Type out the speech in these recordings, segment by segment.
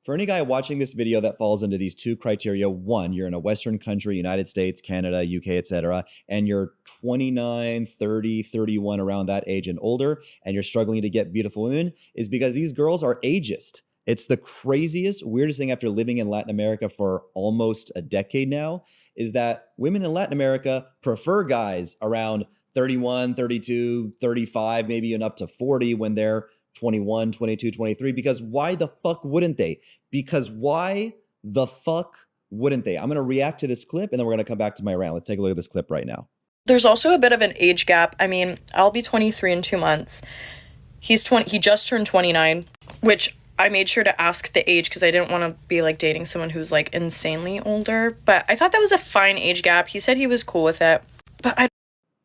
for any guy watching this video that falls into these two criteria, one, you're in a Western country, United States, Canada, UK, etc., and you're 29, 30, 31, around that age and older, and you're struggling to get beautiful women, is because these girls are ageist. It's the craziest, weirdest thing after living in Latin America for almost a decade now, is that women in Latin America prefer guys around 31, 32, 35, maybe even up to 40 when they're 21, 22, 23, because why the fuck wouldn't they? Because why the fuck wouldn't they? I'm going to react to this clip and then we're going to come back to my rant. Let's take a look at this clip right now. There's also a bit of an age gap. I mean, I'll be 23 in 2 months. He just turned 29, which I made sure to ask the age because I didn't want to be like dating someone who's like insanely older. But I thought that was a fine age gap. He said he was cool with it. But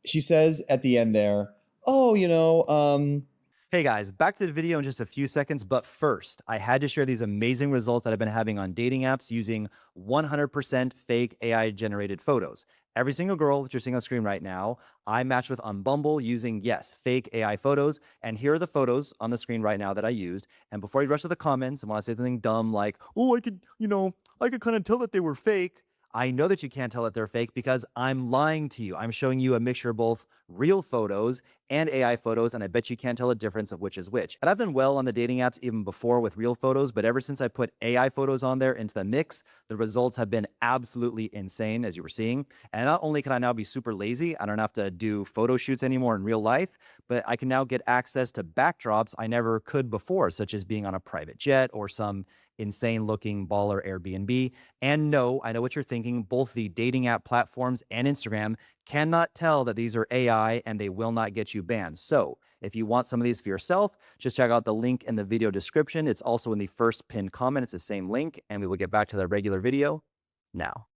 she says at the end there, oh, Hey guys, back to the video in just a few seconds, but first, I had to share these amazing results that I've been having on dating apps using 100% fake AI-generated photos. Every single girl that you're seeing on screen right now, I matched with on Bumble using, yes, fake AI photos, and here are the photos on the screen right now that I used. And before you rush to the comments and want to say something dumb like, oh, I could kind of tell that they were fake, I know that you can't tell that they're fake because I'm lying to you. I'm showing you a mixture of both real photos and AI photos, and I bet you can't tell the difference of which is which. And I've done well on the dating apps even before with real photos, but ever since I put AI photos on there into the mix, the results have been absolutely insane, as you were seeing. And not only can I now be super lazy, I don't have to do photo shoots anymore in real life, but I can now get access to backdrops I never could before, such as being on a private jet or some insane looking baller Airbnb. And no, I know what you're thinking. Both the dating app platforms and Instagram cannot tell that these are AI and they will not get you banned. So if you want some of these for yourself, just check out the link in the video description. It's also in the first pinned comment. It's the same link, and we will get back to the regular video now.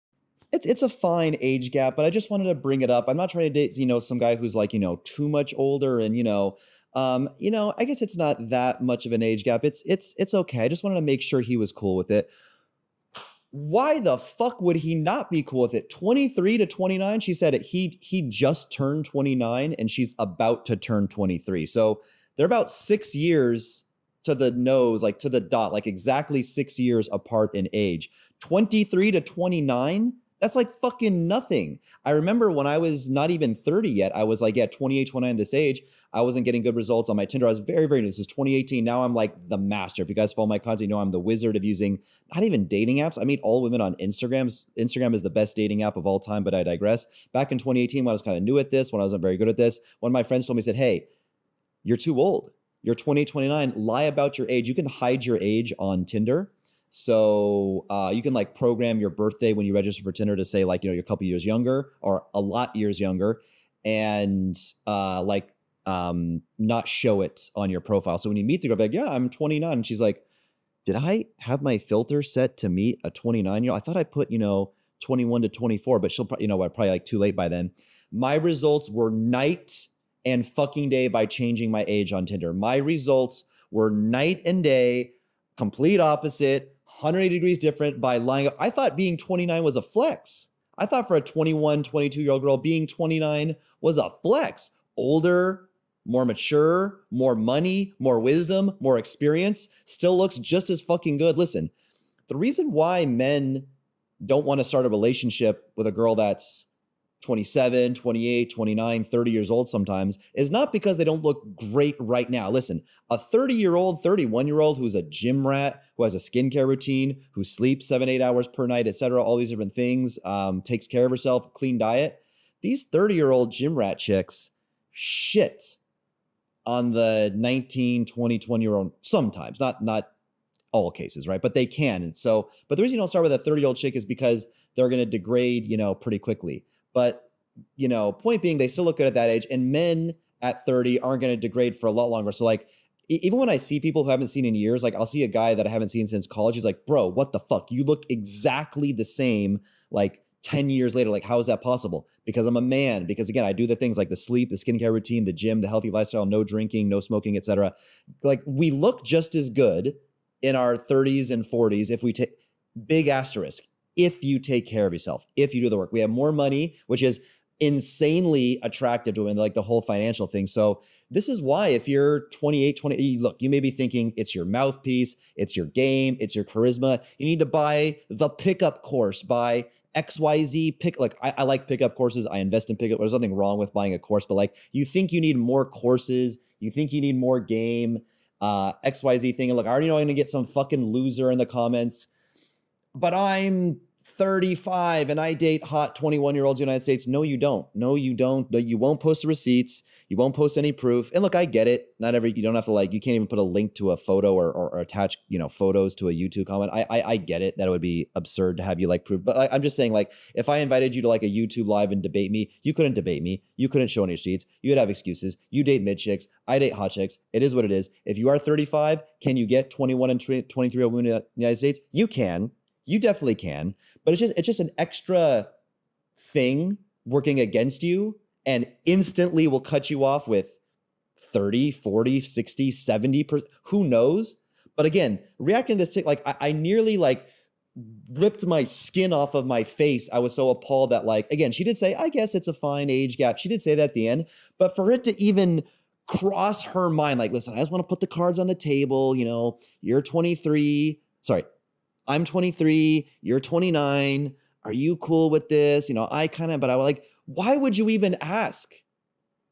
It's a fine age gap, but I just wanted to bring it up. I'm not trying to date, some guy who's like, too much older and, I guess it's not that much of an age gap. It's okay. I just wanted to make sure he was cool with it. Why the fuck would he not be cool with it? 23 to 29, she said he just turned 29 and she's about to turn 23. So they're about 6 years to the nose, like to the dot, like exactly 6 years apart in age. 23 to 29? That's like fucking nothing. I remember when I was not even 30 yet, I was like, 28, 29 this age. I wasn't getting good results on my Tinder. I was very, very new. This is 2018. Now I'm like the master. If you guys follow my content, you know I'm the wizard of using not even dating apps. I meet all women on Instagram. Instagram is the best dating app of all time, but I digress. Back in 2018, when I was kind of new at this, when I wasn't very good at this, one of my friends told me, said, hey, you're too old. You're 28, 29. Lie about your age. You can hide your age on Tinder. So you can like program your birthday when you register for Tinder to say like, you're a couple years younger or a lot years younger and not show it on your profile. So when you meet the girl, be like, yeah, I'm 29. And she's like, did I have my filter set to meet a 29-year-old? I thought I put, 21 to 24, but she'll probably, probably like too late by then. My results were night and fucking day by changing my age on Tinder. My results were night and day, complete opposite. 180 degrees different by lying. I thought being 29 was a flex. I thought for a 21, 22-year-old girl, being 29 was a flex. Older, more mature, more money, more wisdom, more experience, still looks just as fucking good. Listen, the reason why men don't want to start a relationship with a girl that's 27, 28, 29, 30 years old sometimes is not because they don't look great right now. Listen, a 30-year-old, 31-year-old who's a gym rat, who has a skincare routine, who sleeps 7-8 hours per night, etc., all these different things, takes care of herself, clean diet. These 30-year-old gym rat chicks shit on the 19, 20, 20-year-old sometimes, not all cases, right? But they can. And so, but the reason you don't start with a 30-year-old chick is because they're going to degrade, pretty quickly. But, point being, they still look good at that age. And men at 30 aren't going to degrade for a lot longer. So like, even when I see people who I haven't seen in years, like I'll see a guy that I haven't seen since college. He's like, bro, what the fuck? You look exactly the same like 10 years later. Like, how is that possible? Because I'm a man. Because again, I do the things like the sleep, the skincare routine, the gym, the healthy lifestyle, no drinking, no smoking, etc. Like we look just as good in our 30s and 40s if we take big asterisk. If you take care of yourself, if you do the work. We have more money, which is insanely attractive to women, like the whole financial thing. So this is why if you're 28, 20, look, you may be thinking it's your mouthpiece, it's your game, it's your charisma. You need to buy the pickup course, buy XYZ pick. Like I like pickup courses. I invest in pickup. There's nothing wrong with buying a course, but like you think you need more courses, you think you need more game, XYZ thing. And look, I already know I'm gonna get some fucking loser in the comments, but I'm 35 and I date hot 21-year-olds in the United States. No, you don't. No, you don't. No, you won't post the receipts. You won't post any proof. And look, I get it. You don't have to you can't even put a link to a photo or attach, photos to a YouTube comment. I get it. That would be absurd to have you proof. But I'm just saying, if I invited you to a YouTube live and debate me, you couldn't debate me. You couldn't show any receipts. You would have excuses. You date mid chicks. I date hot chicks. It is what it is. If you are 35, can you get 21 and 23-year-old women in the United States? You can. You definitely can, but it's just an extra thing working against you and instantly will cut you off with 30, 40, 60, 70%. Who knows? But again, reacting to this, I nearly ripped my skin off of my face. I was so appalled that again, she did say, I guess it's a fine age gap. She did say that at the end, but for it to even cross her mind, listen, I just want to put the cards on the table. You're 23. Sorry. I'm 23, you're 29. Are you cool with this? But I was why would you even ask?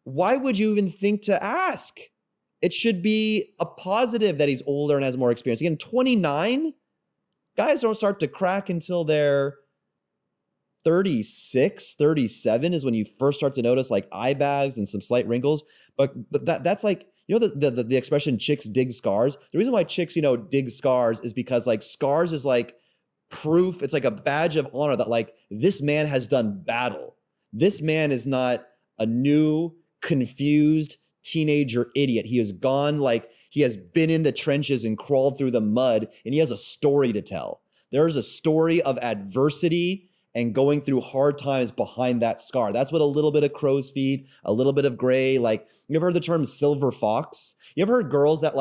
Why would you even think to ask? It should be a positive that he's older and has more experience. Again, 29, guys don't start to crack until they're 36, 37 is when you first start to notice eye bags and some slight wrinkles. But that's the expression chicks dig scars. The reason why chicks, dig scars is because scars is proof. It's a badge of honor that this man has done battle. This man is not a new, confused teenager idiot. He has gone he has been in the trenches and crawled through the mud and he has a story to tell. There's a story of adversity and going through hard times behind that scar. That's what a little bit of crow's feet, a little bit of gray, you ever heard the term silver fox? You ever heard girls that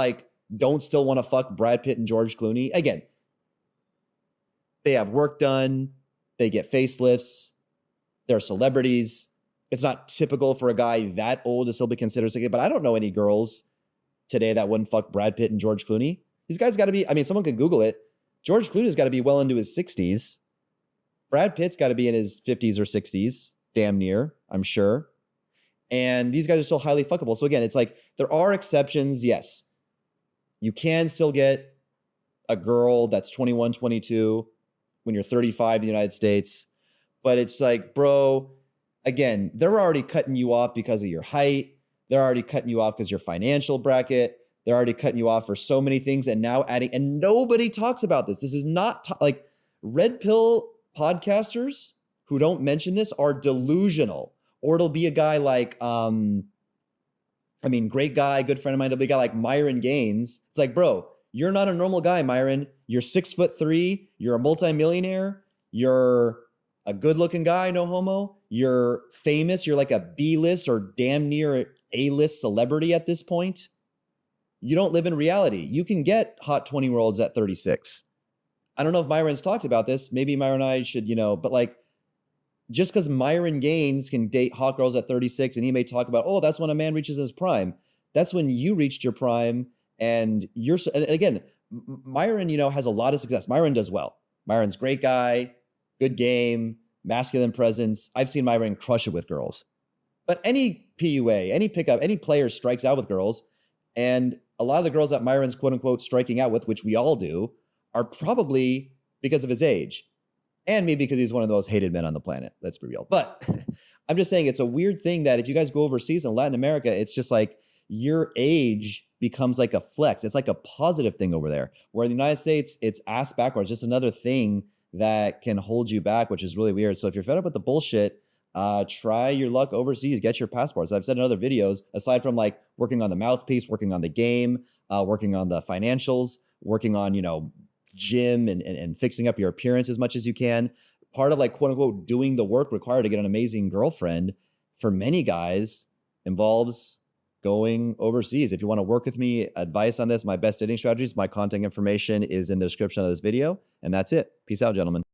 don't still want to fuck Brad Pitt and George Clooney? Again, they have work done, they get facelifts, they're celebrities. It's not typical for a guy that old to still be considered single, but I don't know any girls today that wouldn't fuck Brad Pitt and George Clooney. These guys got to be, someone could Google it. George Clooney's got to be well into his 60s. Brad Pitt's got to be in his 50s or 60s, damn near, I'm sure. And these guys are still highly fuckable. So again, it's there are exceptions, yes. You can still get a girl that's 21, 22 when you're 35 in the United States. But it's bro, again, they're already cutting you off because of your height. They're already cutting you off because your financial bracket. They're already cutting you off for so many things. And now adding, and nobody talks about this. This is not red pill podcasters who don't mention this are delusional. Or it'll be a guy great guy, good friend of mine. It'll be a guy like Myron Gaines. It's bro, you're not a normal guy, Myron. You're 6'3". You're a multimillionaire. You're a good looking guy, no homo. You're famous. You're a B-list or damn near A-list celebrity at this point. You don't live in reality. You can get hot 20-year-olds at 36. I don't know if Myron's talked about this. Maybe Myron and I should, but just because Myron Gaines can date hot girls at 36 and he may talk about, oh, that's when a man reaches his prime. That's when you reached your prime and and again, Myron, has a lot of success. Myron does well. Myron's a great guy, good game, masculine presence. I've seen Myron crush it with girls. But any PUA, any pickup, any player strikes out with girls. And a lot of the girls that Myron's quote unquote striking out with, which we all do, are probably because of his age. And maybe because he's one of the most hated men on the planet. Let's be real. But I'm just saying it's a weird thing that if you guys go overseas in Latin America, it's just your age becomes a flex. It's a positive thing over there. Where in the United States, it's ass backwards. Just another thing that can hold you back, which is really weird. So if you're fed up with the bullshit, try your luck overseas, get your passports. I've said in other videos, aside from working on the mouthpiece, working on the game, working on the financials, working on, gym and fixing up your appearance as much as you can. Part of quote unquote doing the work required to get an amazing girlfriend for many guys involves going overseas. If you want to work with me, advice on this, my best dating strategies, my contact information is in the description of this video. And that's it. Peace out, gentlemen.